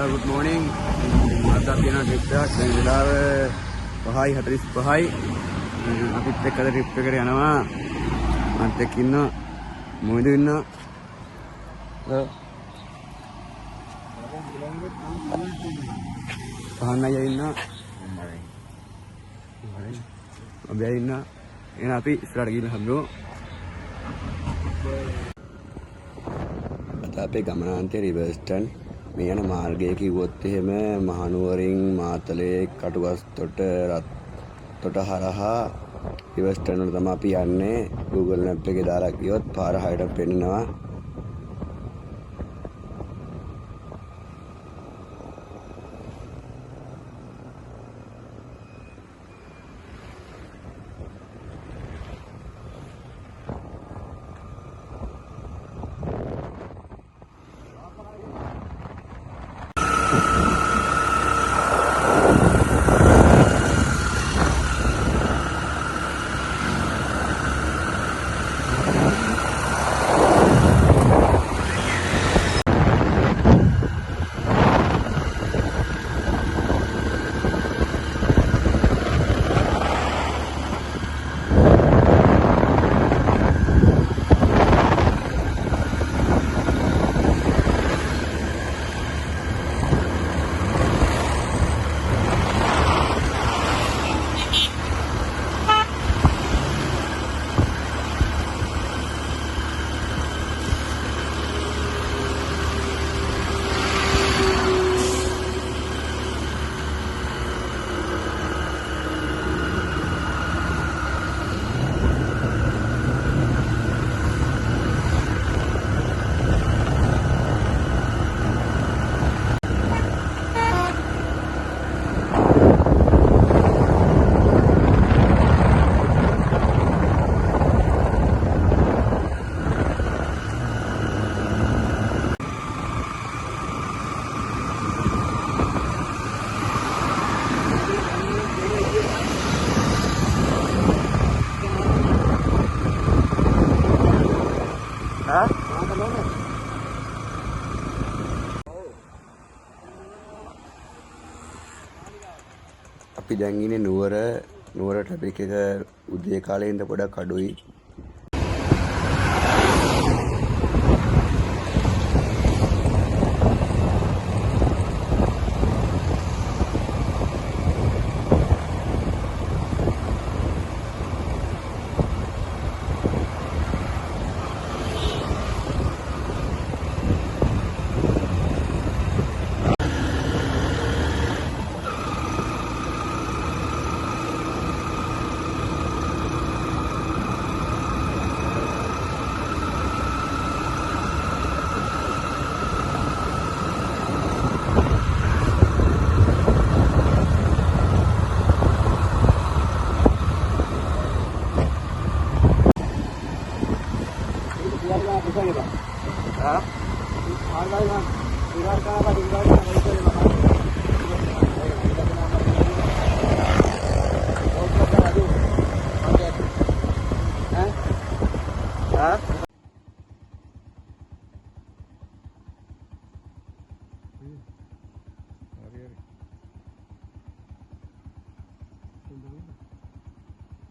hello good morning. අද අපි යන ට්‍රිප් එකක්. දැන් වෙලාව 5:45යි. අපිත් එක්ක ට්‍රිප් එකට යනවා. මත් එක්ක ඉන්න මොයිදු ඉන්නවා. පහන් අයියා ඉන්නවා. අපි ඉන්නවා. එහෙනම් අපි ඉස්සරහට ගිහින් හම්බෙමු. අපේ ගමනාන්තයේ රිවර්ස්ටන් මේ යන මාර්ගය කිව්වොත් එහෙම මහනුවරින් මාතලේ කටුගස්තොට රත්තොට හරහා රිවර්ස්ටන් වල තමයි අපි යන්නේ. Google Map එකේ දාලා ගියොත් පාර හරියට පෙන්නනවා. අපි දැන් ඉන්නේ නුවර ට්‍රැෆික් එක උදේ කාලේ ඉඳන් පොඩක් අඩුයි.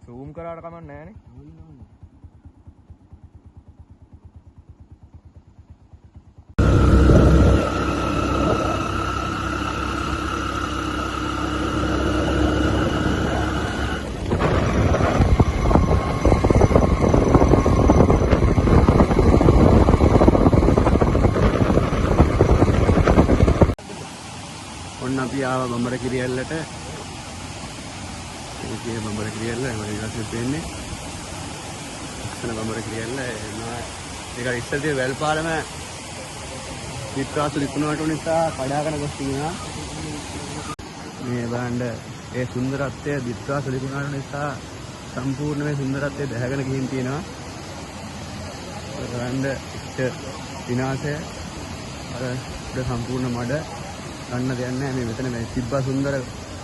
zoom කරාට කමක් නැහැ නේ. ඔන්න අපි ආව බඹරකිරියල්ලට. මේකේ බඹරකිරියල්ල මම පෙන්නේ. අස්සන බඹරකිරියල්ල ඒක ඉස්සර තියෙන වැල් පාලම පිට්‍රාසු ලිකුණාට නිසා කඩාගෙන ගොස් තිබුණා. මේ බලන්න ඒ සුන්දරත්වය පිට්‍රාසු ලිකුණාට නිසා සම්පූර්ණ මේ සුන්දරත්වය දැහැගෙන ගිහින් තියෙනවා. බලන්න විනාශය අර සම්පූර්ණ මඩ ගන්න දෙයක් නැහැ. මේ මෙතන මේ තිබ්බා සුන්දර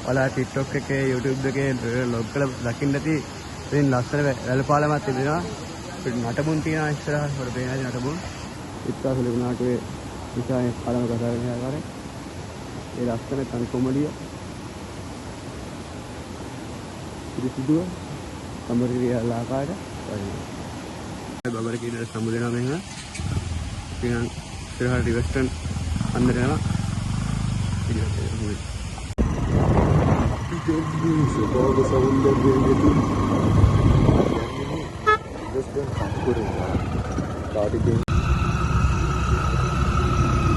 ඔයාලා TikTok එකේ YouTube එකේ ලොග් කරලා දකින්න ඇති. ඉතින් ලස්සන වැල් පාලමක් තිබෙනවා. නටබුන් තියෙනවා ඉස්සරහට. පොඩ පේනවා නටබුන්. ඉස්සරහ ලිකුණාට ඒ නිසා පාලම කතා කරන ආකාරය. ඒ ලස්සන කන්කොමඩිය පිරිසිදුව සම්බරිය ආකාරයට වරිනවා. බබර කීඩට සමුදෙනවා මෙහෙම. ඉතින් ඉස්සරහට රිවර්ස්ටන් අnder යනවා. ඉතින් සුබෝධ සෞන්දර්යයෙන් යුතු රිවර්ස්ටන් සම්පූර්ණ පාටිකේ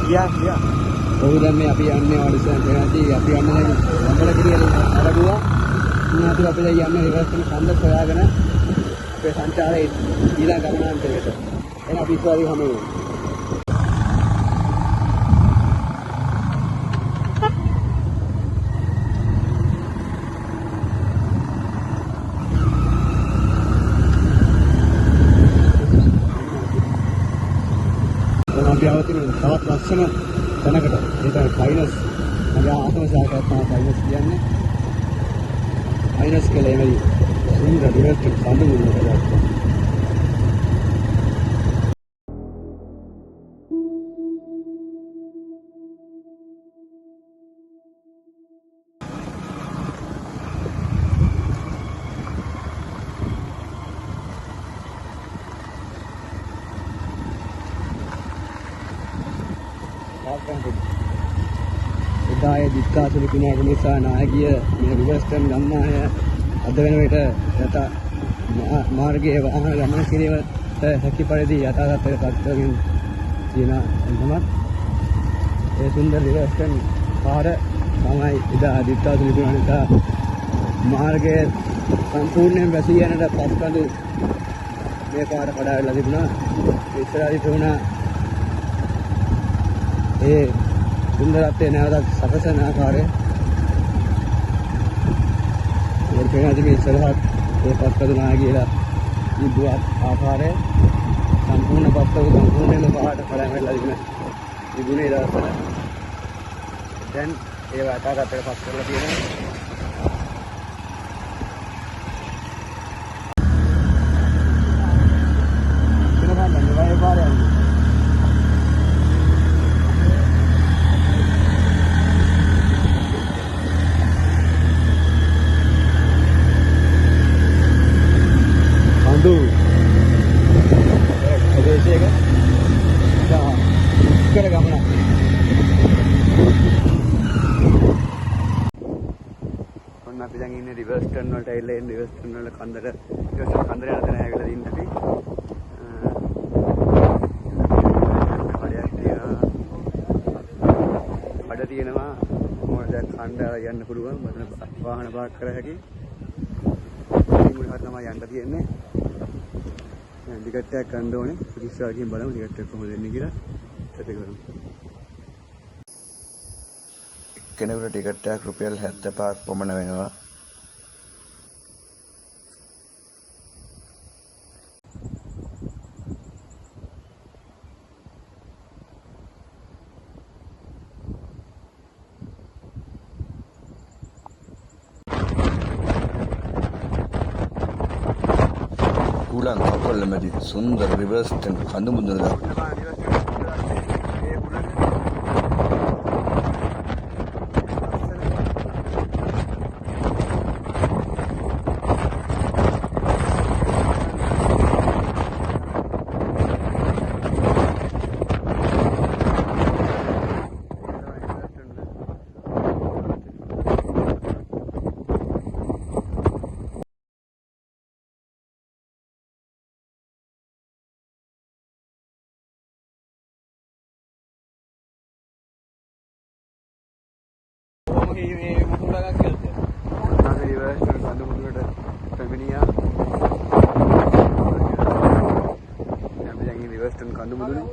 යා ඔහු දැන් මේ අපි යන්නේ ඔඩිෂන් කරනදී අපි යන්නේ දැන් සම්බල කිරියලා අරගුවා. ඉතින් අපි දැන් යන්නේ රිවර්ස්ටන් කන්ද සොයාගෙන අපේ සංචාරයේ ඊළඟ ගමනාන්තරයට. එහෙනම් අපි ඉස්සරහින් හමු වෙනවා. අපි આવතින තවත් ලස්සන තැනකට ඒ තමයි ෆයිනස්. මගේ ආත්ම සාකච්ඡාවක් තමයි ෆයිනස් කියන්නේ. ෆයිනස් කියලා එමෙයි සුන්දර රිවර්ස්ටන් කඳු මුදුනකට. එදායේ දික්කාසුලි කුණාට නිසා නායකය මේ රිවර්ස්ටන් ගම්මානය අද වෙන විට යත මාර්ගයේ වාහන ගමන් කිරීමට හැකි පරිදි යථාර්ථයට පත් කරමින් තියෙන අන්දමත් ඒ සුන්දර රිවර්ස්ටන් පාර තමයි එදා දික්කාසුලි කුණාට නිසා මාර්ගයේ සම්පූර්ණයෙන් වැසී යනට පස්කඳු මේ පාර කඩාවැටලා තිබුණා. ඉස්සරහදී තිබුණා ඒ සුන්දරත්වය නැවතත් සකසන ආකාරය. ඒ කියන්නේ මේ ඉස්සරහත් ඒ පස්කඳු නා කියලා ඉදුවත් ආකාරය සම්පූර්ණ පස්කඳු සම්පූර්ණයෙන්ම පහට කඩාවැටලා තිබුණේ දවසට. දැන් ඒ වටාගත්තට පස් කරලා තියෙනවා. අපි දැන් ඉන්නේ රිවර්ස්ටන් වලට ඇවිල්ලා ඉන්නේ රිවර්ස්ටන් වල කන්දර රිවර්ස්ටන් කන්දර යන තැන ඇවිල්ලා ඉන්නේ අපි. බඩ තියෙනවා මොකද කන්දර යන්න පුළුවන් මෙතන වාහන පාක් කර හැකි. මුලහට තමයි යන්න තියෙන්නේ. දැන් ටිකට් එකක් ගන්න ඕනේ. ඉස්සරහින් බලමු ටිකට් එක කොහොමද දෙන්නේ කියලා. චෙක් කරමු. කෙනෙකුට ටිකට් එකක් රුපියල් 75ක් පමණ වෙනවා. pulang kapal madi sundar Riverston කඳු මුදුන මේ මුතුලක් කියලා. අද රිවර්ස්ටන් කඳු මුදුනට පැමිණියා. අපි දැන් රිවර්ස්ටන් කඳු මුදුනේ.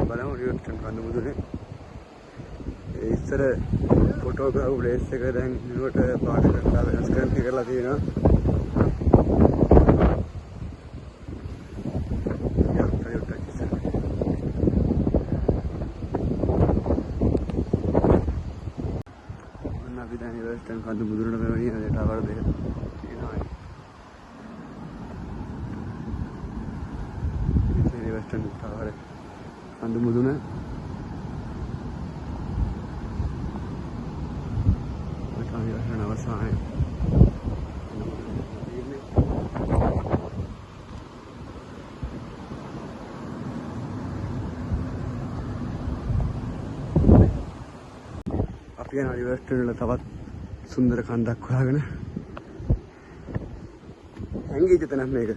බලමු රිවර්ස්ටන් කඳු මුදුනේ. ඒ ඉස්සර ෆොටෝග්‍රාෆ් ප්ලේස් එක දැන් නුවට පාට කරලා වෙනස් කරලා තියෙනවා. රිවර්ස්ටන් කඳු මුදුනට පැමිණියා ටවර් දෙක තියෙනවා. රිවර්ස්ටන් ටවර් කඳු මුදුන අවසාන අවසානයේ අපි යන රිවර්ස් ටනල් තවත් සුන්දර කන්දක් හොයාගෙන හැංගීච්ච තැනක් මේක.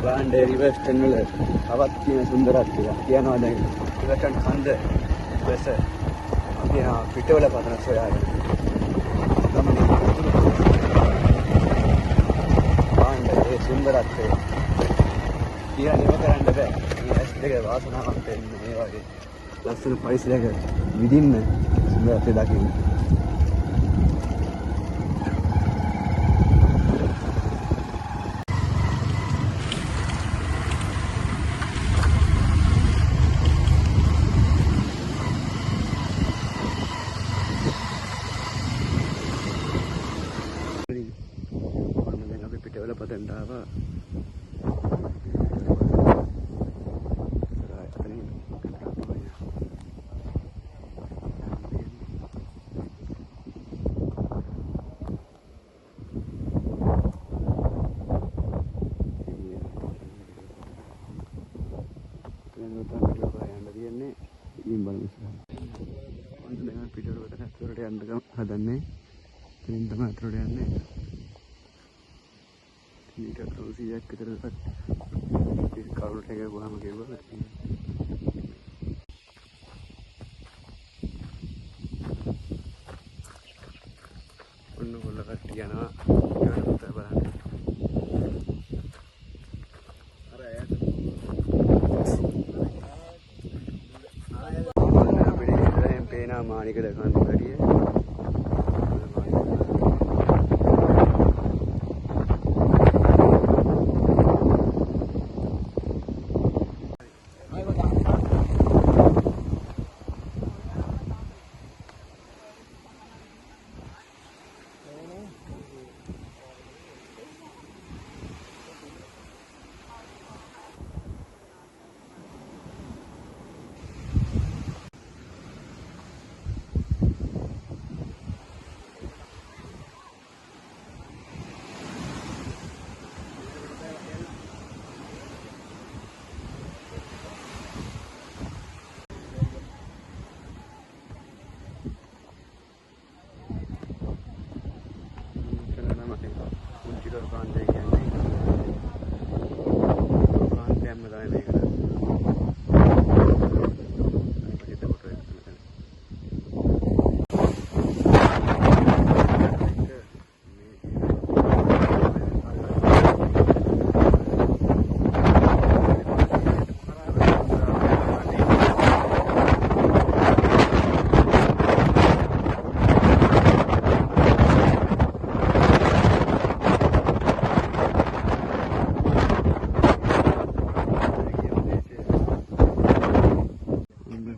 ග්‍රෑන්ඩ් රිවර්ස් ටනල් තවත් තියෙන සුන්දරත්වය කියනවා දැන් ඉවටන් කන්ද දැස අපි පිටවල පතන සොයාගෙන ග්‍රෑන්ඩ් ඒ සුන්දරත්වය කියලා නිම කරන්න බෑ. මේ ඇස් දෙක වාසනාවක් වෙන්නේ මේ වගේ ලස්සන පරිසරයක විදින්න සුන්දරත්වය දකින්න. හදන්නේ ඉතින් තමයි අතට යන්නේ මීටර් 300ක් විතර කවුරුට එක ගුවාම ගෙවුවා ඔන්න කොල්ල කට්ටිය යනවා ඊට පස්සේ බලන්න අර ඇයට අපිට ඉස්සරහින් පේනවා මානිකඩ කන්දරිය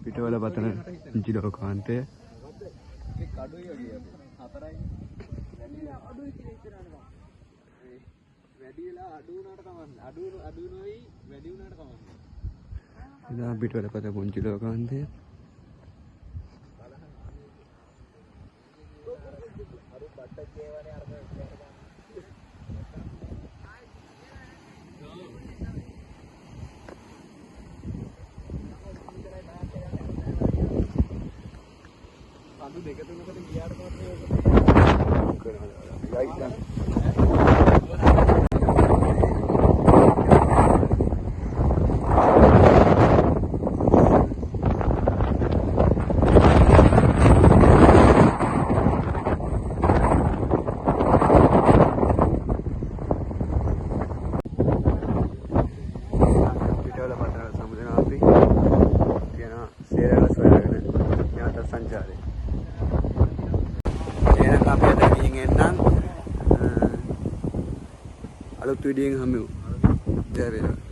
පිටවල පතන ජිලෝකාන්තය ඉතින් පිටවල පත පුංචි ලෝකාන්තය දෙක තුනකට ගියාට පස්සේ යයි දැන් අලුත් වීඩියෝ එකකින් හමු. ජය වේවා.